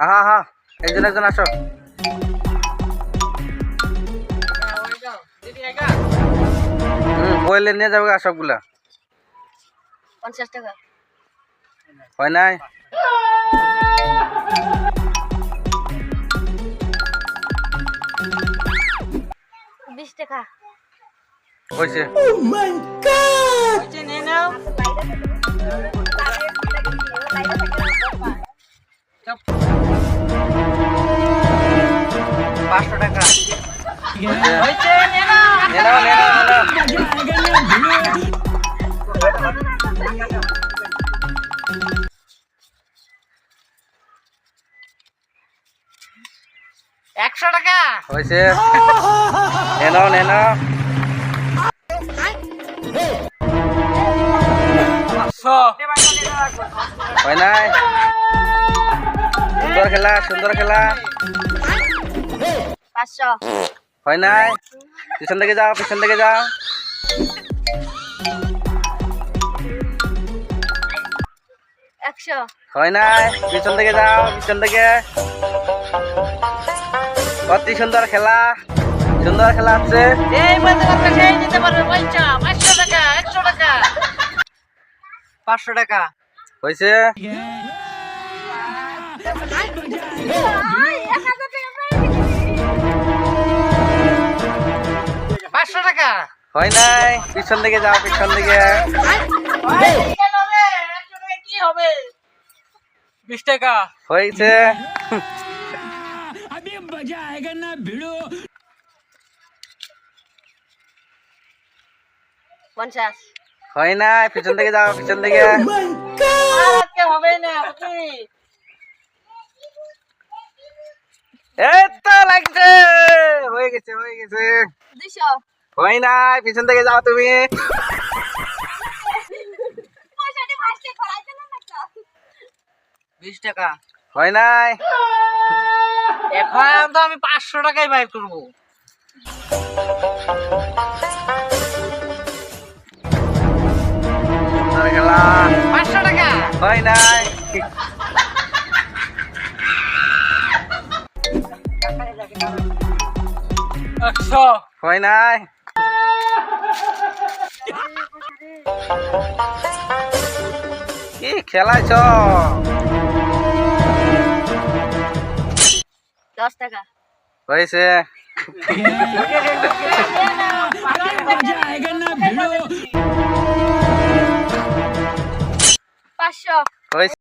হ্যাঁ হ্যাঁ একজন একজন আসো। বইলে নিয়ে যাবে সবগুলা। 50 টাকা। হয় নাই? বিশ টাকা। হয়েছে। নিয়ে নাও। 500 টাকা। হয়েছে, নিয়ে নাও। নিয়ে নাও, নিয়ে নাও, নিয়ে নাও। 100 টাকা। হয়েছে। নিয়ে নাও, নিয়ে নাও। 500। হয় নাই? সুন্দর খেলা, সুন্দর খেলা। 500। হয় নাই? পিছন থেকে যাও, পিছন থেকে যাও। 100। হয় নাই? পিছন থেকে যাও, পিছন থেকে। অতি সুন্দর খেলা, সুন্দর খেলা আছে। এই বলতে পারবে, সেই নিতে পারবে। 500 টাকা, 100 টাকা। 500 টাকা। হয়েছে। 500 টাকা। হয় নাই? পিছন থেকে যাও, পিছন থেকে। কি হবে? 20 টাকা। হয়েছে। अभी मजा आएगा ना भिड़ो। 50। হয় নাই? পিছন থেকে যাও, পিছন থেকে। আজকে হবে না বুঝলি? এই তো লাগছে। হয়ে গেছে, হয়ে গেছে। 200। হয় নাই? পিছন থেকে যাও তুমি। 20 টাকা। হয় নাই? এখন তো আমি 500 টাকাই বাই করবো। সুন্দর খেলা। 500 টাকা। হয় নাই? 100। হয় নাই? কি খেলাইছ? 10 টাকা। হয়েছে। मजा आएगा ना भिड़ो। 500। হয়েছে।